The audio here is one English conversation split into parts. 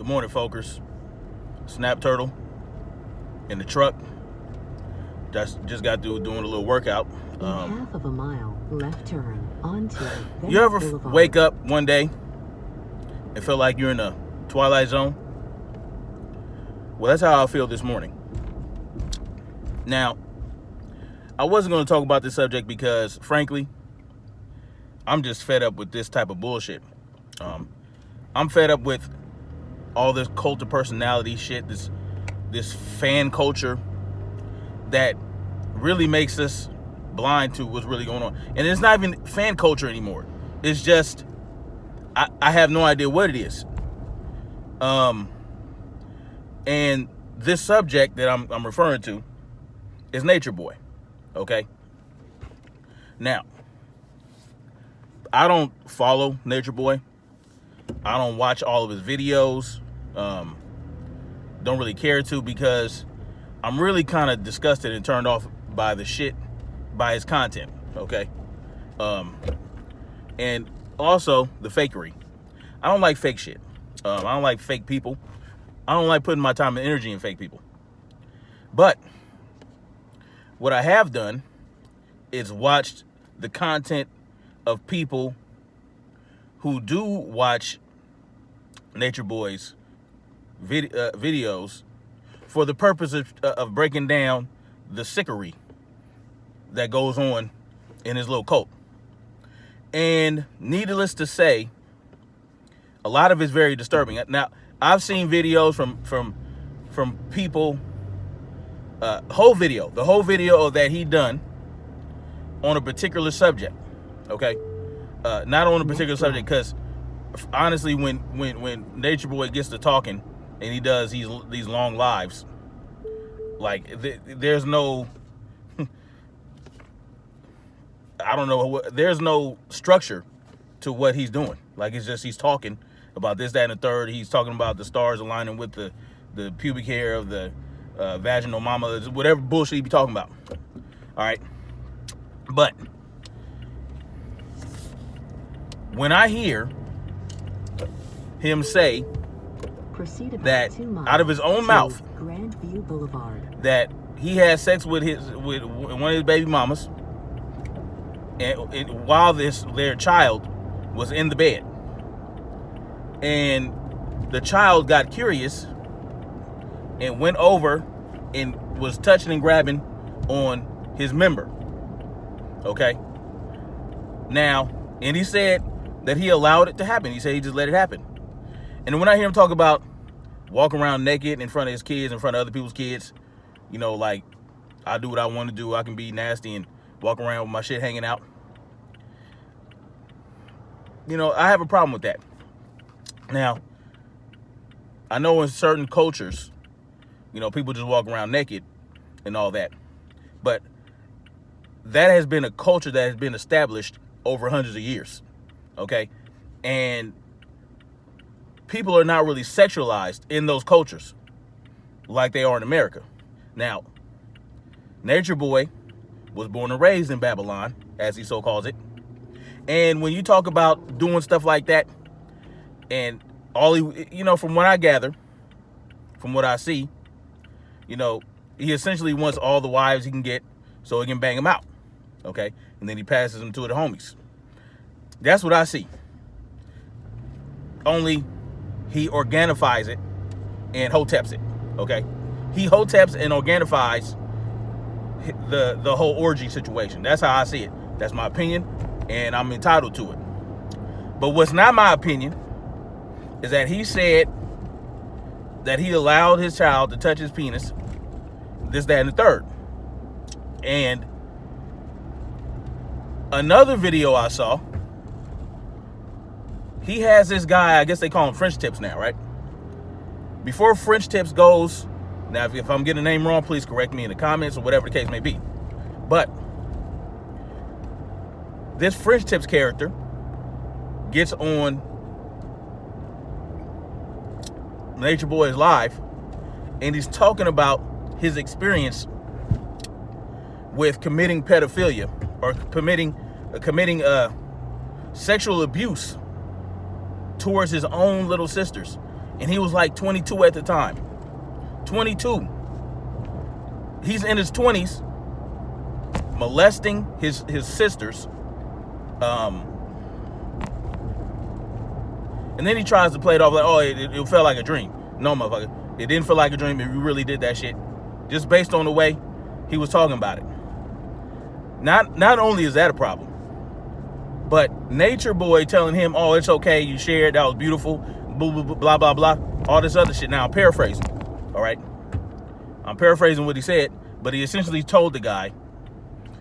Good morning, folkers. Snap Turtle in the truck. Just got through doing a little workout. In half of a mile, left turn onto You ever Boulevard. wake up one day and feel like you're in a twilight zone? Well, that's how I feel this morning. Now, I wasn't going to talk about this subject because, frankly, I'm just fed up with this type of bullshit. I'm fed up with all this cult of personality shit, this fan culture that really makes us blind to what's really going on. And it's not even fan culture anymore. It's just, I have no idea what it is. And this subject that I'm referring to is Nature Boy. Okay? Now, I don't follow Nature Boy. I don't watch all of his videos. Don't really care to, because I'm really kind of disgusted and turned off by by his content. Okay? And also the fakery. I don't like fake shit. I don't like fake people. I don't like putting my time and energy in fake people. But what I have done is watched the content of people who do watch Nature Boy's videos for the purpose of breaking down the sickery that goes on in his little cult. And needless to say, a lot of it's very disturbing. Now, I've seen videos from people, the whole video that he done on a particular subject. Okay, not on a particular subject, because honestly, when Nature Boy gets to talking and he does these long lives, like there's no, I don't know, there's no structure to what he's doing. Like, it's just he's talking about this, that, and the third. He's talking about the stars aligning with the pubic hair of the vaginal mama, whatever bullshit he be talking about. All right, but when I hear him say that out of his own mouth Grandview Boulevard, that he had sex with one of his baby mamas, and while their child was in the bed, and the child got curious and went over and was touching and grabbing on his member. Okay. Now, and he said that he allowed it to happen. He said he just let it happen. And when I hear him talk about walking around naked in front of his kids, in front of other people's kids, you know, like, I do what I want to do. I can be nasty and walk around with my shit hanging out. You know, I have a problem with that. Now, I know in certain cultures, you know, people just walk around naked and all that. But that has been a culture that has been established over hundreds of years. Okay? And people are not really sexualized in those cultures like they are in America. Now, Nature Boy was born and raised in Babylon, as he so calls it. And when you talk about doing stuff like that, and all he, you know, from what I gather, from what I see, you know, he essentially wants all the wives he can get so he can bang them out. Okay? And then he passes them to the homies. That's what I see. Only he organifies it and hoteps it. Okay? He hoteps and organifies the whole orgy situation. That's how I see it. That's my opinion, and I'm entitled to it. But what's not my opinion is that he said that he allowed his child to touch his penis, this, that, and the third. And another video I saw, he has this guy, I guess they call him French Tips now, right? Before French Tips goes, now if I'm getting the name wrong, please correct me in the comments or whatever the case may be. But this French Tips character gets on Nature Boy's live, and he's talking about his experience with committing pedophilia or committing sexual abuse towards his own little sisters. And he was like 22 at the time. 22. He's in his 20s, molesting his sisters. And then he tries to play it off like, oh, it felt like a dream. No, motherfucker. It didn't feel like a dream. It really did that shit. Just based on the way he was talking about it. Not only is that a problem, but Nature Boy telling him, oh, it's okay, you shared, that was beautiful, blah, blah, blah, blah, blah, all this other shit. Now, I'm paraphrasing, all right? I'm paraphrasing what he said, but he essentially told the guy,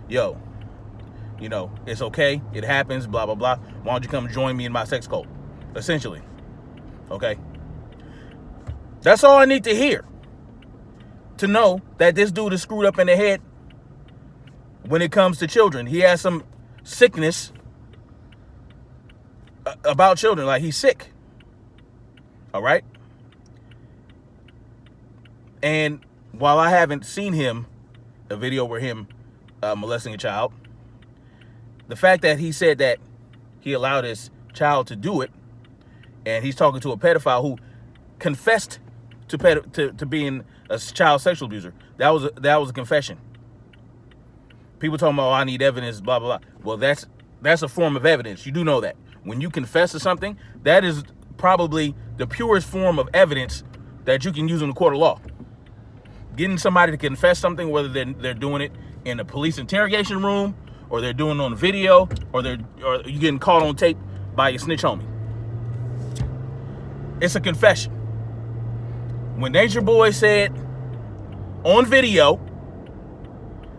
yo, you know, it's okay, it happens, blah, blah, blah. Why don't you come join me in my sex cult? Essentially, okay? That's all I need to hear to know that this dude is screwed up in the head when it comes to children. He has some sickness about children, like he's sick, all right? And while I haven't seen a video where him molesting a child, the fact that he said that he allowed his child to do it, and he's talking to a pedophile who confessed to being a child sexual abuser, that was a confession. People talking about, oh, I need evidence, blah, blah, blah. Well, that's a form of evidence. You do know that. When you confess to something, that is probably the purest form of evidence that you can use in the court of law. Getting somebody to confess something, whether they're doing it in a police interrogation room, or they're doing it on video, or you getting caught on tape by your snitch homie. It's a confession. When Nature Boy said on video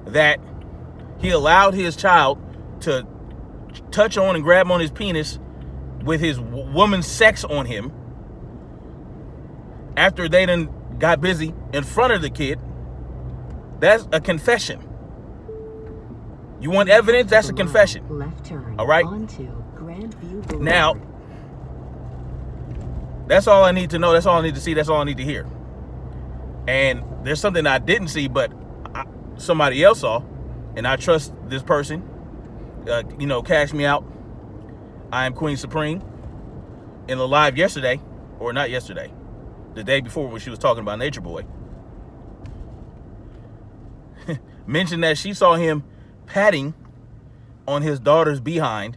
that he allowed his child to touch on and grab on his penis with his woman's sex on him after they done got busy in front of the kid, that's a confession. You want evidence? That's a confession. Left turn. All right? Onto Grandview Boulevard. Now, that's all I need to know. That's all I need to see. That's all I need to hear. And there's something I didn't see, but somebody else saw, and I trust this person. Cash me out. I am Queen Supreme. In the live yesterday, or not yesterday, the day before when she was talking about Nature Boy, mentioned that she saw him patting on his daughter's behind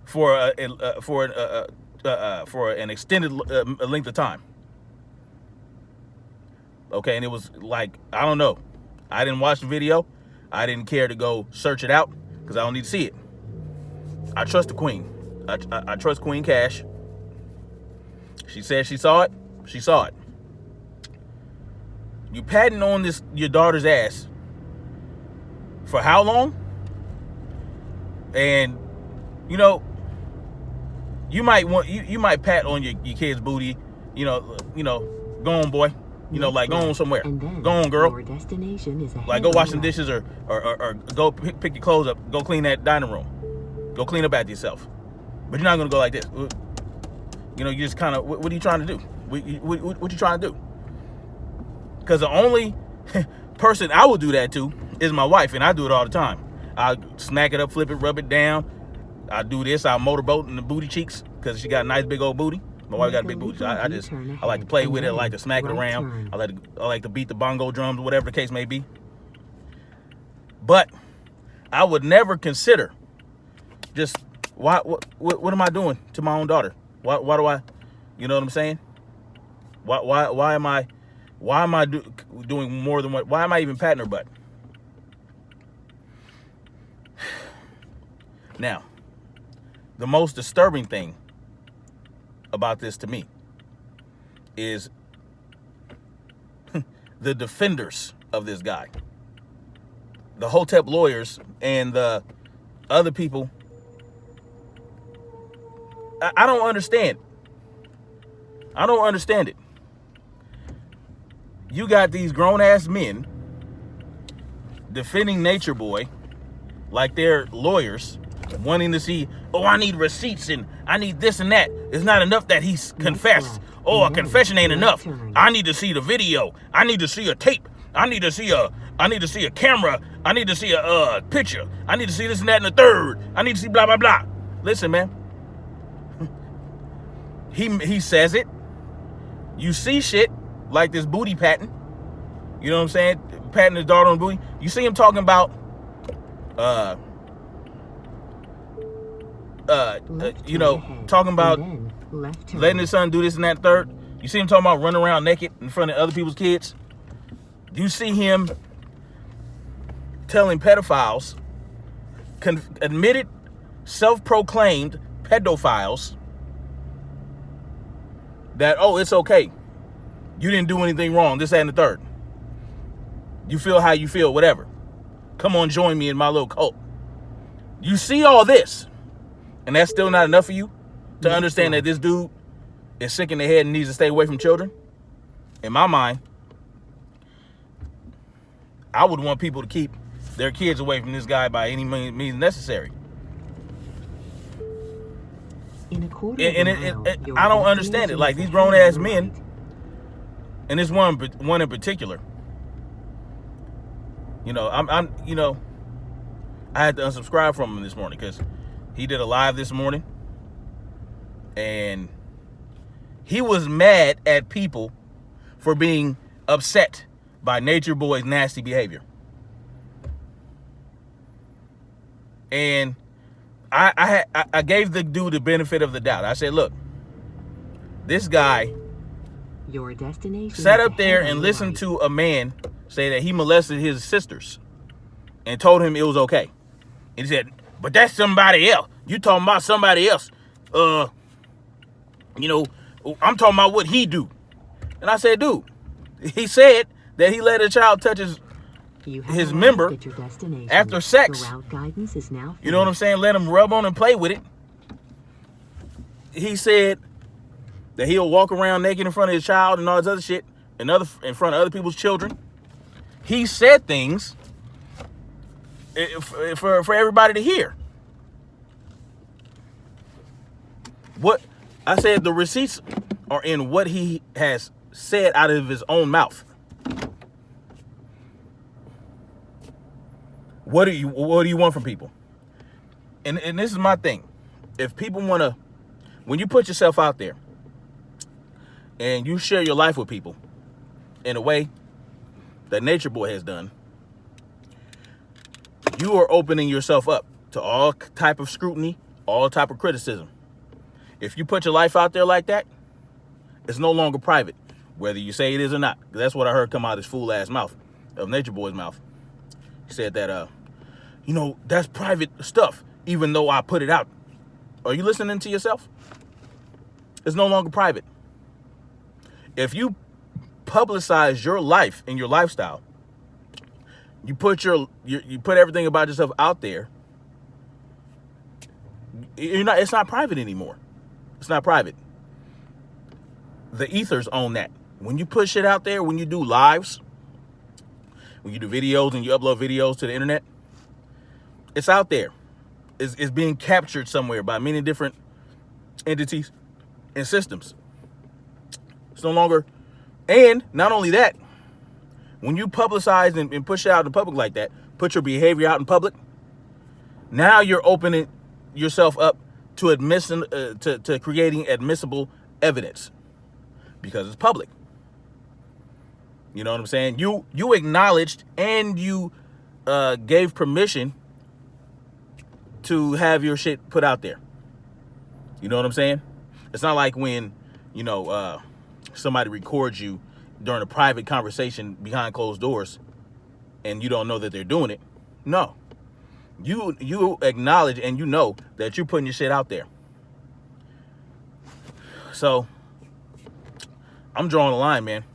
for an extended length of time. Okay, and it was like, I don't know. I didn't watch the video. I didn't care to go search it out because I don't need to see it. I trust the Queen. I trust Queen Cash. She said she saw it. She saw it. You patting on your daughter's ass for how long? And you might pat on your kid's booty. Go on, boy. Like go on somewhere. Go on, girl. Your destination is like go wash some dishes or go pick your clothes up. Go clean that dining room. Go clean up after yourself. But you're not gonna go like this. You just kind of. What are you trying to do? What you trying to do? Because the only person I would do that to is my wife, and I do it all the time. I smack it up, flip it, rub it down. I do this. I motorboat in the booty cheeks because she got a nice big old booty. My wife got a big booty. I like to play with it. I like to smack it around. I like to beat the bongo drums, whatever the case may be. But I would never consider just what am I doing to my own daughter? Why do I? You know what I'm saying? Why am I doing more than what? Why am I even patting her butt? Now, the most disturbing thing about this to me is the defenders of this guy, the Hotep lawyers and the other people. I don't understand. I don't understand it. You got these grown-ass men defending Nature Boy like they're lawyers, wanting to see, oh, I need receipts and I need this and that. It's not enough that he's confessed. Oh, a confession ain't enough. I need to see the video. I need to see a tape. I need to see a camera. I need to see a picture. I need to see this and that and the third. I need to see blah, blah, blah. Listen, man. He says it. You see shit like this booty patting. You know what I'm saying? Patting his daughter on the booty. You see him talking about, you know, talking about letting his son do this and that third. You see him talking about running around naked in front of other people's kids. You see him telling pedophiles, admitted, self-proclaimed pedophiles, that, oh, it's okay. You didn't do anything wrong, this, that, and the third. You feel how you feel, whatever. Come on, join me in my little cult. You see all this, and that's still not enough for you to understand that this dude is sick in the head and needs to stay away from children? In my mind, I would want people to keep their kids away from this guy by any means necessary. In a quarter I don't understand it. Like, these grown ass men, and this one in particular, you know, I had to unsubscribe from him this morning because he did a live this morning, and he was mad at people for being upset by Nature Boy's nasty behavior. And I gave the dude the benefit of the doubt. I said, look, this guy your destination sat up there and listened to a man say that he molested his sisters and told him it was okay. And he said, but that's somebody else. You talking about somebody else. You know, I'm talking about what he do. And I said, dude, he said that he let a child touch his member after sex. You know what I'm saying? Let him rub on and play with it. He said that he'll walk around naked in front of his child and all this other shit, in front of other people's children. He said things for everybody to hear. What I said, the receipts are in what he has said out of his own mouth. What do you want from people? And this is my thing. If people want to, when you put yourself out there and you share your life with people in a way that Nature Boy has done, you are opening yourself up to all type of scrutiny, all type of criticism. If you put your life out there like that, it's no longer private, whether you say it is or not. That's what I heard come out of his fool ass mouth, of Nature Boy's mouth. He said that, you know, that's private stuff, even though I put it out. Are you listening to yourself? It's no longer private. If you publicize your life and your lifestyle, you put you put everything about yourself out there, it's not private anymore. It's not private. The ethers own that. When you put shit out there, when you do lives, when you do videos and you upload videos to the internet, it's out there. It's being captured somewhere by many different entities and systems. It's no longer, and not only that, when you publicize and push it out in public like that, put your behavior out in public, now you're opening yourself up to to creating admissible evidence because it's public. You know what I'm saying? You acknowledged and you gave permission to have your shit put out there. You know what I'm saying? It's not like when, you know, somebody records you during a private conversation behind closed doors and you don't know that they're doing it. No. You acknowledge and you know that you're putting your shit out there. So I'm drawing a line, man.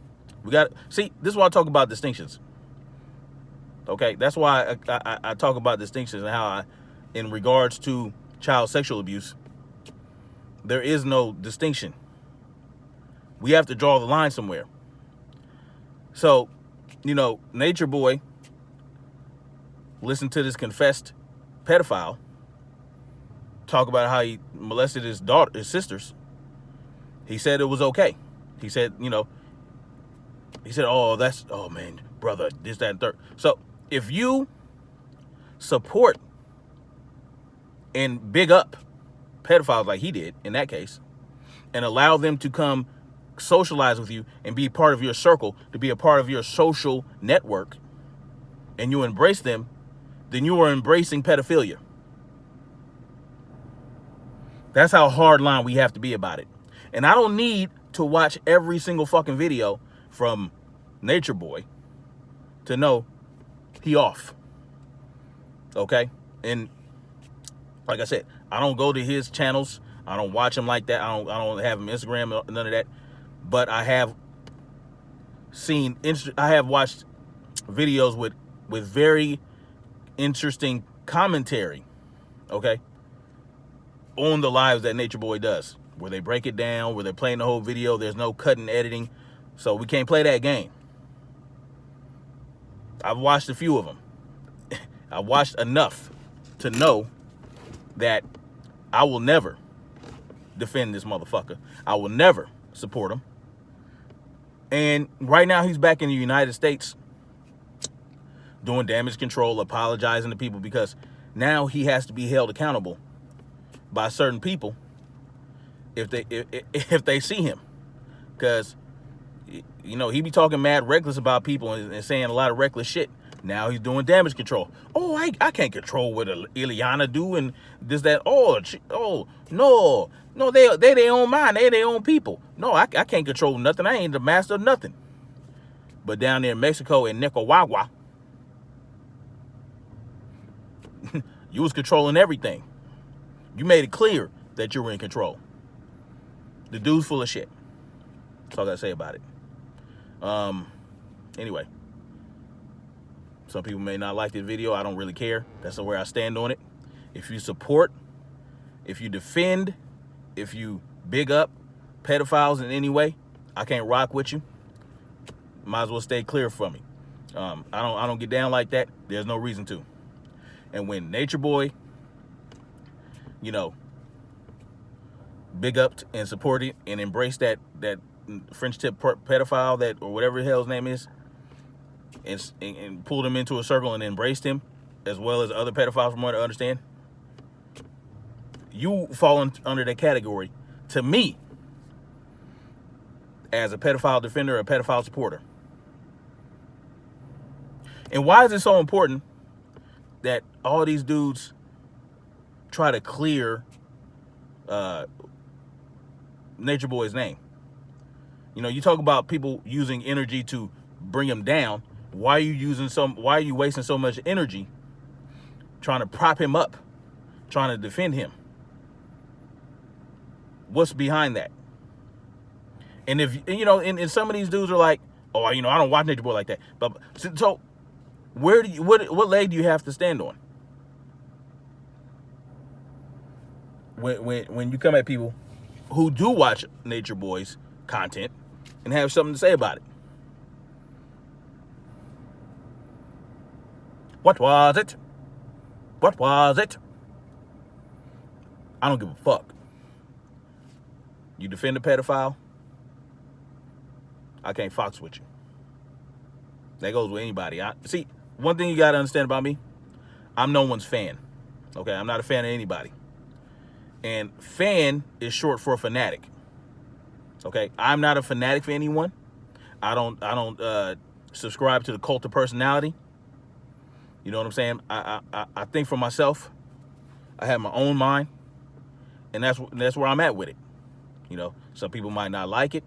We got, see, this is why I talk about distinctions. Okay, that's why I talk about distinctions and how in regards to child sexual abuse, there is no distinction. We have to draw the line somewhere. So, you know, Nature Boy listened to this confessed pedophile talk about how he molested his sisters. He said it was okay. He said, you know, oh, man, brother, this, that, and third. So if you support and big up pedophiles like he did in that case, and allow them to come socialize with you and be part of your circle, to be a part of your social network, and you embrace them, then you are embracing pedophilia. That's how hardline we have to be about it. And I don't need to watch every single fucking video from Nature Boy to know he off. Okay? And like I said, I don't go to his channels. I don't watch him like that. I don't have him Instagram or none of that. But I have watched videos with very interesting commentary, okay, on the lives that Nature Boy does, where they break it down, where they're playing the whole video. There's no cutting, editing, so we can't play that game. I've watched a few of them. I watched enough to know that I will never defend this motherfucker. I will never support him. And right now he's back in the United States doing damage control, apologizing to people, because now he has to be held accountable by certain people if they see him. Because, you know, he be talking mad reckless about people and saying a lot of reckless shit. Now he's doing damage control. Oh, I can't control what Ileana do and this, that. Oh, no, they their own mind. They their own people. No, I can't control nothing. I ain't the master of nothing. But down there in Mexico and Nicaragua, you was controlling everything. You made it clear that you were in control. The dude's full of shit. That's all I gotta say about it. Anyway, some people may not like this video. I don't really care. That's where I stand on it. If you support, if you defend, if you big up pedophiles in any way, I can't rock with you. Might as well stay clear from me. I don't get down like that. There's no reason to. And when Nature Boy, you know, big up and support it and embrace that French tip pedophile, that, or whatever the hell his name is, and pulled him into a circle and embraced him, as well as other pedophiles, from what I understand, you fall under that category, to me, as a pedophile defender or a pedophile supporter. And why is it so important that all these dudes try to clear Nature Boy's name? You know, you talk about people using energy to bring him down. Why are you wasting so much energy trying to prop him up, trying to defend him? What's behind that? And if, you know, and some of these dudes are like, oh, you know, I don't watch Nature Boy like that. But so what leg do you have to stand on? When you come at people who do watch Nature Boy's content and have something to say about it. What was it? What was it? I don't give a fuck. You defend a pedophile, I can't fox with you. That goes with anybody. See, one thing you got to understand about me, I'm no one's fan. Okay, I'm not a fan of anybody. And fan is short for fanatic. Okay, I'm not a fanatic for anyone. I don't subscribe to the cult of personality. You know what I'm saying? I think for myself. I have my own mind, and that's where I'm at with it. You know, some people might not like it.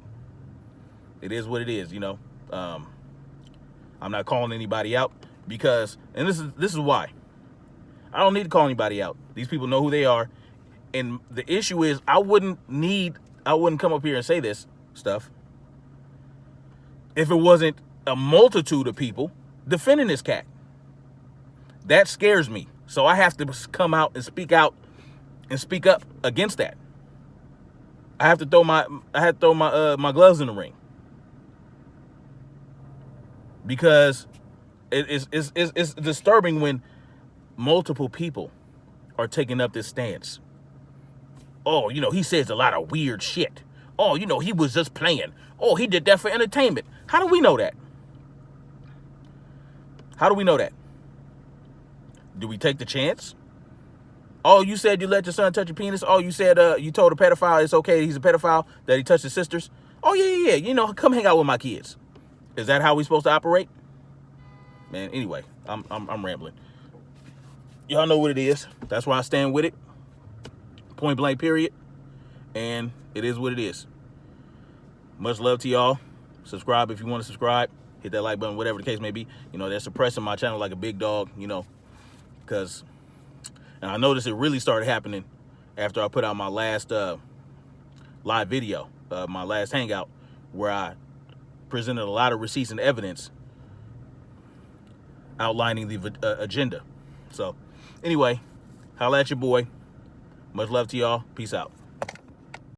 It is what it is. You know, I'm not calling anybody out because, and this is why I don't need to call anybody out. These people know who they are, and the issue is I wouldn't come up here and say this stuff if it wasn't a multitude of people defending this cat. That scares me. So I have to come out and speak up against that. I have to throw my gloves in the ring. Because it's disturbing when multiple people are taking up this stance. Oh, you know, he says a lot of weird shit. Oh, you know, he was just playing. Oh, he did that for entertainment. How do we know that? How do we know that? Do we take the chance? Oh, you said you let your son touch your penis. Oh, you said you told a pedophile it's okay, he's a pedophile, that he touched his sisters. Oh, yeah. You know, come hang out with my kids. Is that how we supposed to operate? Man, anyway, I'm rambling. Y'all know what it is. That's why I stand with it. Point blank, period. And it is what it is. Much love to y'all. Subscribe if you want to subscribe. Hit that like button, whatever the case may be. You know, they're suppressing my channel like a big dog, you know, because, and I noticed it really started happening after I put out my last live video, my last hangout, where I presented a lot of receipts and evidence outlining the agenda. So, anyway, holla at your boy. Much love to y'all. Peace out.